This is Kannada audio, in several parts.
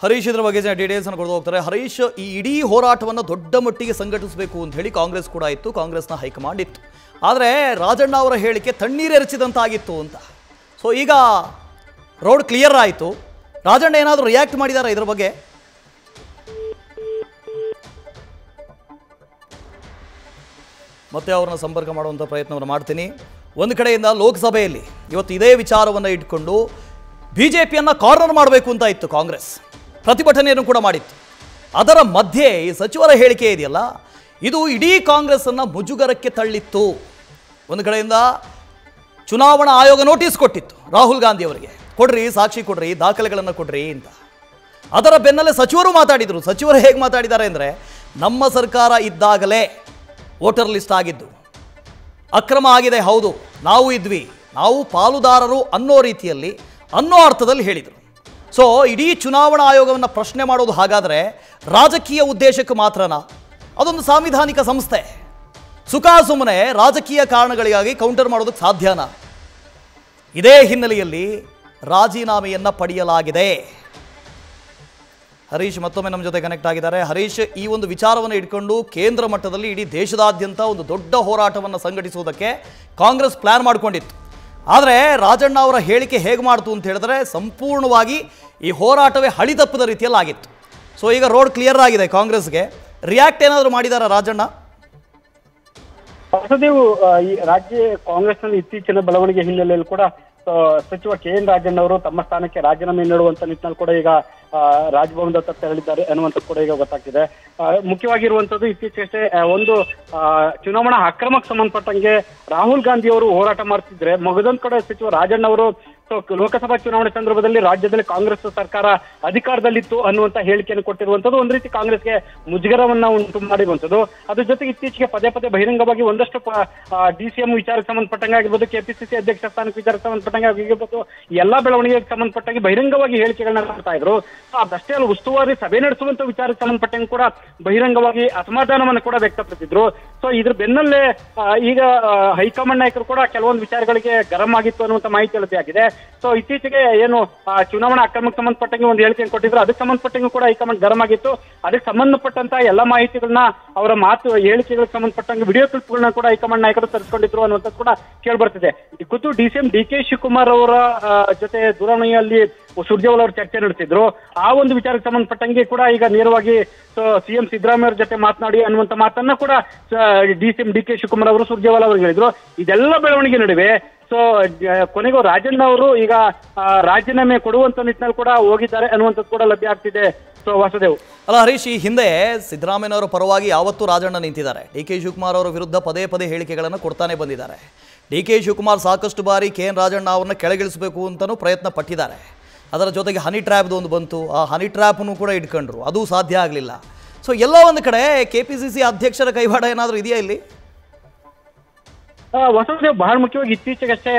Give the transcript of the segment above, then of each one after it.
ಹರೀಶ್ ಇದರ ಬಗ್ಗೆ ಡೀಟೇಲ್ಸ್ ಅನ್ನು ಕೊಡ್ತಾ ಹೋಗ್ತಾರೆ. ಹರೀಶ್, ಈ ಇಡೀ ಹೋರಾಟವನ್ನು ದೊಡ್ಡ ಮಟ್ಟಿಗೆ ಸಂಘಟಿಸಬೇಕು ಅಂತ ಹೇಳಿ ಕಾಂಗ್ರೆಸ್ ಕೂಡ ಇತ್ತು, ಕಾಂಗ್ರೆಸ್ನ ಹೈಕಮಾಂಡ್ ಇತ್ತು. ಆದರೆ ರಾಜಣ್ಣ ಅವರ ಹೇಳಿಕೆ ತಣ್ಣೀರೆರಚಿದಂತಾಗಿತ್ತು ಅಂತ. ಸೊ ಈಗ ರೋಡ್ ಕ್ಲಿಯರ್ ಆಯಿತು. ರಾಜಣ್ಣ ಏನಾದರೂ ರಿಯಾಕ್ಟ್ ಮಾಡಿದಾರಾ ಇದರ ಬಗ್ಗೆ? ಮತ್ತೆ ಅವ್ರನ್ನ ಸಂಪರ್ಕ ಮಾಡುವಂಥ ಪ್ರಯತ್ನವನ್ನು ಮಾಡ್ತೀನಿ. ಒಂದು ಕಡೆಯಿಂದ ಲೋಕಸಭೆಯಲ್ಲಿ ಇವತ್ತು ಇದೇ ವಿಚಾರವನ್ನು ಇಟ್ಕೊಂಡು ಬಿಜೆಪಿಯನ್ನು ಕಾರ್ನರ್ ಮಾಡಬೇಕು ಅಂತ ಇತ್ತು ಕಾಂಗ್ರೆಸ್, ಪ್ರತಿಭಟನೆಯನ್ನು ಕೂಡ ಮಾಡಿತ್ತು. ಅದರ ಮಧ್ಯೆ ಈ ಸಚಿವರ ಹೇಳಿಕೆ ಇದೆಯಲ್ಲ, ಇದು ಇಡೀ ಕಾಂಗ್ರೆಸ್ಸನ್ನು ಮುಜುಗರಕ್ಕೆ ತಳ್ಳಿತ್ತು. ಒಂದು ಕಡೆಯಿಂದ ಚುನಾವಣಾ ಆಯೋಗ ನೋಟಿಸ್ ಕೊಟ್ಟಿತ್ತು ರಾಹುಲ್ ಗಾಂಧಿ ಅವರಿಗೆ, ಕೊಡ್ರಿ ಸಾಕ್ಷಿ ಕೊಡ್ರಿ, ದಾಖಲೆಗಳನ್ನು ಕೊಡ್ರಿ ಅಂತ. ಅದರ ಬೆನ್ನಲ್ಲೇ ಸಚಿವರು ಮಾತಾಡಿದರು. ಸಚಿವರು ಹೇಗೆ ಮಾತಾಡಿದ್ದಾರೆ ಅಂದರೆ, ನಮ್ಮ ಸರ್ಕಾರ ಇದ್ದಾಗಲೇ ವೋಟರ್ ಲಿಸ್ಟ್ ಆಗಿದ್ದು, ಅಕ್ರಮ ಆಗಿದೆ, ಹೌದು ನಾವು ಇದ್ವಿ, ನಾವು ಪಾಲುದಾರರು ಅನ್ನೋ ರೀತಿಯಲ್ಲಿ, ಅನ್ನೋ ಅರ್ಥದಲ್ಲಿ ಹೇಳಿದರು. ಸೊ ಇಡೀ ಚುನಾವಣಾ ಆಯೋಗವನ್ನು ಪ್ರಶ್ನೆ ಮಾಡೋದು ಹಾಗಾದರೆ ರಾಜಕೀಯ ಉದ್ದೇಶಕ್ಕೆ ಮಾತ್ರನಾ? ಅದೊಂದು ಸಾಂವಿಧಾನಿಕ ಸಂಸ್ಥೆ. ಸುಮ್ಮನೆ ರಾಜಕೀಯ ಕಾರಣಗಳಿಗಾಗಿ ಕೌಂಟರ್ ಮಾಡೋದಕ್ಕೆ ಸಾಧ್ಯನಾ? ಇದೇ ಹಿನ್ನೆಲೆಯಲ್ಲಿ ರಾಜೀನಾಮೆಯನ್ನು ಪಡೆಯಲಾಗಿದೆ. ಹರೀಶ್ ಮತ್ತೊಮ್ಮೆ ನಮ್ಮ ಜೊತೆ ಕನೆಕ್ಟ್ ಆಗಿದ್ದಾರೆ. ಹರೀಶ್, ಈ ಒಂದು ವಿಚಾರವನ್ನು ಇಟ್ಕೊಂಡು ಕೇಂದ್ರ ಮಟ್ಟದಲ್ಲಿ ಇಡೀ ದೇಶದಾದ್ಯಂತ ಒಂದು ದೊಡ್ಡ ಹೋರಾಟವನ್ನು ಸಂಘಟಿಸುವುದಕ್ಕೆ ಕಾಂಗ್ರೆಸ್ ಪ್ಲಾನ್ ಮಾಡಿಕೊಂಡಿತ್ತು. ಆದರೆ ರಾಜಣ್ಣ ಅವರ ಹೇಳಿಕೆ ಹೇಗೆ ಮಾಡ್ತು ಅಂತ ಹೇಳಿದ್ರೆ, ಸಂಪೂರ್ಣವಾಗಿ ಈ ಹೋರಾಟವೇ ಹಳಿ ತಪ್ಪಿದ ರೀತಿಯಲ್ಲಿ ಆಗಿತ್ತು. ಸೊ ಈಗ ರೋಡ್ ಕ್ಲಿಯರ್ ಆಗಿದೆ ಕಾಂಗ್ರೆಸ್ಗೆ. ರಿಯಾಕ್ಟ್ ಏನಾದರೂ ಮಾಡಿದಾರ ರಾಜಣ್ಣ? ಹೊಸದೇವು ಈ ರಾಜ್ಯ ಕಾಂಗ್ರೆಸ್ನಲ್ಲಿ ಇತ್ತೀಚಿನ ಬೆಳವಣಿಗೆ ಹಿನ್ನೆಲೆಯಲ್ಲಿ ಕೂಡ ಸಚಿವ KN ರಾಜಣ್ಣ ಅವರು ತಮ್ಮ ಸ್ಥಾನಕ್ಕೆ ರಾಜೀನಾಮೆ ನೀಡುವಂತ ನಿಟ್ಟಿನಲ್ಲಿ ಕೂಡ ಈಗ ರಾಜಭವನದತ್ತ ತೆರಳಿದ್ದಾರೆ ಅನ್ನುವಂಥದ್ದು ಕೂಡ ಈಗ ಗೊತ್ತಾಗ್ತಿದೆ. ಮುಖ್ಯವಾಗಿರುವಂತದ್ದು ಇತ್ತೀಚೆಗೆ ಒಂದು ಚುನಾವಣಾ ಅಕ್ರಮಕ್ಕೆ ಸಂಬಂಧಪಟ್ಟಂಗೆ ರಾಹುಲ್ ಗಾಂಧಿ ಅವರು ಹೋರಾಟ ಮಾಡ್ತಿದ್ರೆ, ಮಗದೊಂದ್ ಕಡೆ ಸಚಿವ ರಾಜಣ್ಣ ಅವರು ಲೋಕಸಭಾ ಚುನಾವಣೆ ಸಂದರ್ಭದಲ್ಲಿ ರಾಜ್ಯದಲ್ಲಿ ಕಾಂಗ್ರೆಸ್ ಸರ್ಕಾರ ಅಧಿಕಾರದಲ್ಲಿತ್ತು ಅನ್ನುವಂತ ಹೇಳಿಕೆಯನ್ನು ಕೊಟ್ಟಿರುವಂತದ್ದು ಒಂದು ರೀತಿ ಕಾಂಗ್ರೆಸ್ಗೆ ಮುಜುಗರವನ್ನ ಉಂಟು ಮಾಡಿರುವಂತದ್ದು. ಅದ್ರ ಜೊತೆಗೆ ಇತ್ತೀಚೆಗೆ ಪದೇ ಪದೇ ಬಹಿರಂಗವಾಗಿ ಒಂದಷ್ಟು DCM ವಿಚಾರಕ್ಕೆ ಸಂಬಂಧಪಟ್ಟಂಗೆ ಆಗಿರ್ಬೋದು, KPCC ಅಧ್ಯಕ್ಷ ಸ್ಥಾನಕ್ಕೆ ವಿಚಾರಕ್ಕೆ ಸಂಬಂಧಪಟ್ಟಂಗೆ ಆಗಿರ್ಬೋದು, ಎಲ್ಲಾ ಬೆಳವಣಿಗೆಗೆ ಸಂಬಂಧಪಟ್ಟಂಗೆ ಬಹಿರಂಗವಾಗಿ ಹೇಳಿಕೆಗಳನ್ನ ಮಾಡ್ತಾ ಇದ್ರು. ಅದಷ್ಟೇ ಅಲ್ಲ, ಉಸ್ತುವಾರಿ ಸಭೆ ನಡೆಸುವಂತ ವಿಚಾರಕ್ಕೆ ಸಂಬಂಧಪಟ್ಟಂಗೆ ಕೂಡ ಬಹಿರಂಗವಾಗಿ ಅಸಮಾಧಾನವನ್ನು ಕೂಡ ವ್ಯಕ್ತಪಡಿಸಿದ್ರು. ಸೊ ಇದ್ರ ಬೆನ್ನಲ್ಲೇ ಈಗ ಹೈಕಮಾಂಡ್ ನಾಯಕರು ಕೂಡ ಕೆಲವೊಂದು ವಿಚಾರಗಳಿಗೆ ಗರಂ ಆಗಿತ್ತು ಅನ್ನುವಂತ ಮಾಹಿತಿ ಲಭ್ಯ ಆಗಿದೆ. ಸೊ ಇತ್ತೀಚೆಗೆ ಏನು ಚುನಾವಣಾ ಅಕ್ರಮಕ್ಕೆ ಸಂಬಂಧಪಟ್ಟಂಗೆ ಒಂದು ಹೇಳಿಕೆಯನ್ನು ಕೊಟ್ಟಿದ್ರು, ಅದಕ್ಕೆ ಸಂಬಂಧಪಟ್ಟಂಗೆ ಕೂಡ ಹೈಕಮಾಂಡ್ ಗರಂ ಆಗಿತ್ತು. ಅದಕ್ಕೆ ಸಂಬಂಧಪಟ್ಟಂತ ಎಲ್ಲ ಮಾಹಿತಿಗಳನ್ನ, ಅವರ ಹೇಳಿಕೆಗಳಿಗೆ ಸಂಬಂಧಪಟ್ಟಂಗೆ ವಿಡಿಯೋ ಕ್ಲಿಪ್ಗಳನ್ನ ಕೂಡ ಹೈಕಮಾಂಡ್ ನಾಯಕರು ತರಿಸಿಕೊಂಡಿದ್ರು ಅನ್ನುವಂಥದ್ದು ಕೂಡ ಕೇಳ್ಬರ್ತಿದೆ. ಖುದ್ದು DCM DK ಶಿವಕುಮಾರ್ ಅವರ ಜೊತೆ ದೂರವಾಣಿಯಲ್ಲಿ ಸುರ್ಜೇವಾಲಾ ಅವರು ಚರ್ಚೆ ನಡೆಸಿದ್ರು. ಆ ಒಂದು ವಿಚಾರಕ್ಕೆ ಸಂಬಂಧಪಟ್ಟಂಗೆ ಕೂಡ ಈಗ ನೇರವಾಗಿ CM ಸಿದ್ದರಾಮಯ್ಯ ಅವರ ಜೊತೆ ಮಾತನಾಡಿ ಅನ್ನುವಂತ ಮಾತನ್ನ ಕೂಡ DCM DK ಶಿವಕುಮಾರ್ ಅವರು ಸುರ್ಜೇವಾಲಾ ಅವರು ಹೇಳಿದ್ರು. ಇದೆಲ್ಲ ಬೆಳವಣಿಗೆ ನಡುವೆ ಕೊನೆಗೂ ರಾಜಣ್ಣ ಅವರು ಈಗ ರಾಜೀನಾಮೆ ಕೊಡುವಂತ ನಿಟ್ಟಿನಲ್ಲಿ ಕೂಡ ಹೋಗಿದ್ದಾರೆ ಅನ್ನುವಂಥದ್ದು ಕೂಡ ಲಭ್ಯ ಆಗ್ತಿದೆ. ಸೊ ವಾಸುದೇವ್, ಅಲ್ಲ ಹರೀಶ್, ಈ ಹಿಂದೆ ಸಿದ್ದರಾಮಯ್ಯನವರ ಪರವಾಗಿ ಯಾವತ್ತೂ ರಾಜಣ್ಣ ನಿಂತಿದ್ದಾರೆ. DK ಶಿವಕುಮಾರ್ ಅವರ ವಿರುದ್ಧ ಪದೇ ಪದೇ ಹೇಳಿಕೆಗಳನ್ನು ಕೊಡ್ತಾನೆ ಬಂದಿದ್ದಾರೆ. DK ಶಿವಕುಮಾರ್ ಸಾಕಷ್ಟು ಬಾರಿ KN ರಾಜಣ್ಣ ಅವರನ್ನ ಕೆಳಗಿಳಿಸಬೇಕು ಅಂತಲೂ ಪ್ರಯತ್ನ ಪಟ್ಟಿದ್ದಾರೆ. ಅದರ ಜೊತೆಗೆ ಹನಿ ಟ್ರ್ಯಾಪ್ದು ಒಂದು ಬಂತು, ಆ ಹನಿ ಟ್ರ್ಯಾಪನ್ನು ಕೂಡ ಇಟ್ಕೊಂಡ್ರು, ಅದು ಸಾಧ್ಯ ಆಗಲಿಲ್ಲ. ಸೊ ಎಲ್ಲ ಒಂದು ಕಡೆ KPCC ಅಧ್ಯಕ್ಷರ ಕೈವಾಡ ಏನಾದರೂ ಇದೆಯಾ ಇಲ್ಲಿ? ವಸಂತದೇವ್, ಬಹಳ ಮುಖ್ಯವಾಗಿ ಇತ್ತೀಚೆಗಷ್ಟೇ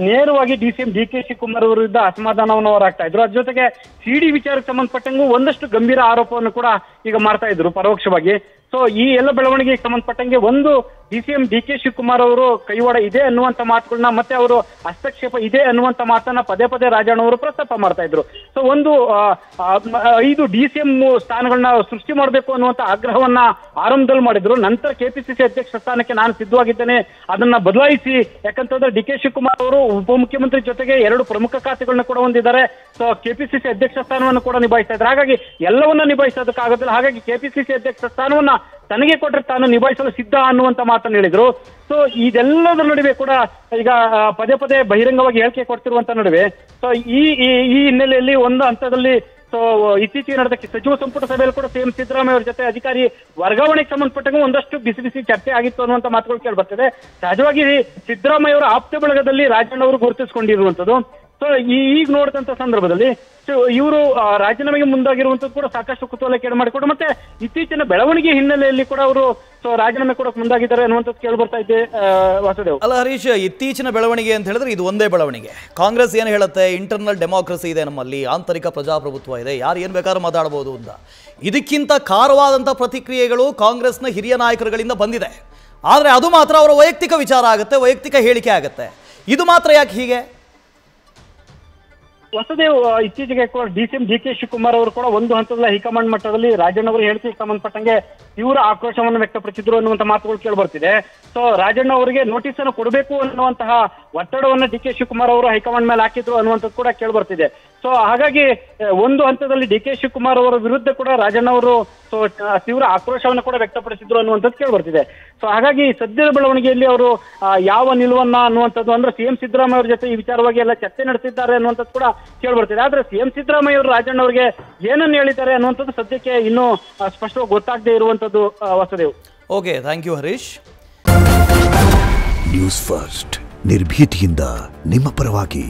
ನೇರವಾಗಿ DCM DK ಶಿವಕುಮಾರ್ ಅವರ ವಿರುದ್ಧ ಅಸಮಾಧಾನವನ್ನು ಹೊರಾಗ್ತಾ ಇದ್ರು. ಅದ್ರ ಜೊತೆಗೆ CD ವಿಚಾರಕ್ಕೆ ಸಂಬಂಧಪಟ್ಟಂಗೂ ಒಂದಷ್ಟು ಗಂಭೀರ ಆರೋಪವನ್ನು ಕೂಡ ಈಗ ಮಾಡ್ತಾ ಇದ್ರು ಪರೋಕ್ಷವಾಗಿ. ಸೊ ಈ ಎಲ್ಲ ಬೆಳವಣಿಗೆಗೆ ಸಂಬಂಧಪಟ್ಟಂಗೆ ಒಂದು DCM DK ಶಿವಕುಮಾರ್ ಅವರು ಕೈವಾಡ ಇದೆ ಅನ್ನುವಂತ ಮಾತುಗಳನ್ನ, ಮತ್ತೆ ಅವರು ಹಸ್ತಕ್ಷೇಪ ಇದೆ ಅನ್ನುವಂತ ಮಾತನ್ನ ಪದೇ ಪದೇ ರಾಜಣ್ಣ ಅವರು ಪ್ರಸ್ತಾಪ ಮಾಡ್ತಾ ಇದ್ರು. ಸೊ ಒಂದು 5 DCM ಸ್ಥಾನಗಳನ್ನ ಸೃಷ್ಟಿ ಮಾಡಬೇಕು ಅನ್ನುವಂತ ಆಗ್ರಹವನ್ನ ಆರಂಭದಲ್ಲಿ ಮಾಡಿದ್ರು. ನಂತರ KPCC ಅಧ್ಯಕ್ಷ ಸ್ಥಾನಕ್ಕೆ ನಾನು ಸಿದ್ಧವಾಗಿದ್ದೇನೆ, ಅದನ್ನ ಬದಲಾಯಿಸಿ, ಯಾಕಂತಂದ್ರೆ DK ಶಿವಕುಮಾರ್ ಅವರು ಉಪಮುಖ್ಯಮಂತ್ರಿ ಜೊತೆಗೆ 2 ಪ್ರಮುಖ ಖಾತೆಗಳನ್ನ ಕೂಡ ಹೊಂದಿದ್ದಾರೆ. ಸೊ KPCC ಅಧ್ಯಕ್ಷ ಸ್ಥಾನವನ್ನು ಕೂಡ ನಿಭಾಯಿಸ್ತಾ ಇದ್ದಾರೆ. ಹಾಗಾಗಿ ಎಲ್ಲವನ್ನ ನಿಭಾಯಿಸೋದಕ್ಕಾಗೋದಿಲ್ಲ. ಹಾಗಾಗಿ KPCC ಅಧ್ಯಕ್ಷ ಸ್ಥಾನವನ್ನ ತನಗೆ ಕೊಟ್ಟರೆ ತಾನು ನಿಭಾಯಿಸಲು ಸಿದ್ಧ ಅನ್ನುವಂತ ಮಾತನ್ನು ಹೇಳಿದ್ರು. ಸೊ ಇದೆಲ್ಲದರ ನಡುವೆ ಕೂಡ ಈಗ ಪದೇ ಪದೇ ಬಹಿರಂಗವಾಗಿ ಹೇಳಿಕೆ ಕೊಡ್ತಿರುವಂತ ನಡುವೆ ಸೊ ಈ ಹಿನ್ನೆಲೆಯಲ್ಲಿ ಒಂದು ಹಂತದಲ್ಲಿ ಸೊ ಇತ್ತೀಚೆಗೆ ನಡೆದ ಸಚಿವ ಸಂಪುಟ ಸಭೆಯಲ್ಲಿ ಕೂಡ CM ಸಿದ್ದರಾಮಯ್ಯ ಅವರ ಜೊತೆ ಅಧಿಕಾರಿ ವರ್ಗಾವಣೆಗೆ ಸಂಬಂಧಪಟ್ಟಂಗೆ ಒಂದಷ್ಟು ಬಿಸಿ ಚರ್ಚೆ ಆಗಿತ್ತು ಅನ್ನುವಂತ ಮಾತುಗಳು ಕೇಳಿ ಬರ್ತದೆ. ಸಹಜವಾಗಿ ಸಿದ್ದರಾಮಯ್ಯ ಅವರ ಆಪ್ತ ಬಳಗದಲ್ಲಿ ರಾಜಣ್ಣ ಅವರು ಗುರುತಿಸಿಕೊಂಡಿರುವಂತದ್ದು. ಸೊ ಈಗ ನೋಡಿದಂತ ಸಂದರ್ಭದಲ್ಲಿ ಇವರು ರಾಜೀನಾಮೆಗೆ ಮುಂದಾಗಿರುವಂತದ್ದು ಕೂಡ ಸಾಕಷ್ಟು ಕುತೂಹಲ ಮಾಡಿಕೊಂಡು, ಮತ್ತೆ ಇತ್ತೀಚಿನ ಬೆಳವಣಿಗೆ ಹಿನ್ನೆಲೆಯಲ್ಲಿ ಕೂಡ ಅವರು ರಾಜೀನಾಮೆ ಕೊಡಕ್ಕೆ ಮುಂದಾಗಿದ್ದಾರೆ ಅನ್ನುವಂಥದ್ದು ಕೇಳಿ ಬರ್ತಾ ಇದೆ. ವಾಸುದೇವ್, ಅಲ್ಲ ಹರೀಶ್, ಇತ್ತೀಚಿನ ಬೆಳವಣಿಗೆ ಅಂತ ಹೇಳಿದ್ರೆ ಇದು ಒಂದೇ ಬೆಳವಣಿಗೆ. ಕಾಂಗ್ರೆಸ್ ಏನು ಹೇಳುತ್ತೆ, ಇಂಟರ್ನಲ್ ಡೆಮಾಕ್ರಸಿ ಇದೆ, ನಮ್ಮಲ್ಲಿ ಆಂತರಿಕ ಪ್ರಜಾಪ್ರಭುತ್ವ ಇದೆ, ಯಾರು ಏನು ಬೇಕಾದ್ರೂ ಮಾತಾಡಬಹುದು ಅಂತ. ಇದಕ್ಕಿಂತ ಖಾರವಾದಂಥ ಪ್ರತಿಕ್ರಿಯೆಗಳು ಕಾಂಗ್ರೆಸ್ನ ಹಿರಿಯ ನಾಯಕರುಗಳಿಂದ ಬಂದಿದೆ. ಆದರೆ ಅದು ಮಾತ್ರ ಅವರ ವೈಯಕ್ತಿಕ ವಿಚಾರ ಆಗುತ್ತೆ, ವೈಯಕ್ತಿಕ ಹೇಳಿಕೆ ಆಗುತ್ತೆ. ಇದು ಮಾತ್ರ ಯಾಕೆ ಹೀಗೆ? ವಸುದೇವ್ ಇತ್ತೀಚೆಗೆ ಡಿಸಿಎಂ ಡಿ.ಕೆ. ಶಿವಕುಮಾರ್ ಅವರು ಕೂಡ ಒಂದು ಹಂತದಲ್ಲಿ ಹೈಕಮಾಂಡ್ ಮಟ್ಟದಲ್ಲಿ ರಾಜಣ್ಣ ಅವರು ಹೇಳಿಕೆಗೆ ಸಂಬಂಧಪಟ್ಟಂಗೆ ತೀವ್ರ ಆಕ್ರೋಶವನ್ನು ವ್ಯಕ್ತಪಡಿಸಿದ್ರು ಅನ್ನುವಂಥ ಮಾತುಗಳು ಕೇಳಿಬರ್ತಿದೆ. ಸೊ ರಾಜಣ್ಣ ಅವರಿಗೆ ನೋಟಿಸ್ ಅನ್ನು ಕೊಡಬೇಕು ಅನ್ನುವಂತಹ ಒತ್ತಡವನ್ನು ಡಿ.ಕೆ. ಶಿವಕುಮಾರ್ ಅವರು ಹೈಕಮಾಂಡ್ ಮೇಲೆ ಹಾಕಿದ್ರು ಅನ್ನುವಂಥದ್ದು ಕೂಡ ಕೇಳಿಬರ್ತಿದೆ. ಸೊ ಹಾಗಾಗಿ ಒಂದು ಹಂತದಲ್ಲಿ ಡಿ.ಕೆ. ಶಿವಕುಮಾರ್ ಅವರ ವಿರುದ್ಧ ಕೂಡ ರಾಜಣ್ಣ ಅವರು ತೀವ್ರ ಆಕ್ರೋಶವನ್ನು ಕೂಡ ವ್ಯಕ್ತಪಡಿಸಿದ್ರು ಅನ್ನುವಂಥದ್ದು ಕೇಳಿಬರ್ತಿದೆ. ಸೊ ಹಾಗಾಗಿ ಸದ್ಯದ ಬೆಳವಣಿಗೆಯಲ್ಲಿ ಅವರು ಯಾವ ನಿಲುವನ್ನ ಅನ್ನುವಂಥದ್ದು ಅಂದ್ರೆ ಸಿಎಂ ಸಿದ್ದರಾಮಯ್ಯ ಅವರ ಜೊತೆ ಈ ವಿಚಾರವಾಗಿ ಎಲ್ಲ ಚರ್ಚೆ ನಡೆಸಿದ್ದಾರೆ ಅನ್ನುವಂಥದ್ದು ಕೂಡ ಕೇಳಿಬರ್ತಿದೆ. ಆದ್ರೆ ಸಿಎಂ ಸಿದ್ದರಾಮಯ್ಯ ಅವರು ರಾಜಣ್ಣ ಅವರಿಗೆ ಏನನ್ನು ಹೇಳಿದ್ದಾರೆ ಅನ್ನುವಂಥದ್ದು ಸದ್ಯಕ್ಕೆ ಇನ್ನೂ ಸ್ಪಷ್ಟವಾಗಿ ಗೊತ್ತಾಗದೇ ಇರುವಂಥದ್ದು Vasudev. Okay, thank you Harish. News First ನಿರ್ಭೀತಿಯಿಂದ ನಿಮ್ಮ ಪರವಾಗಿ.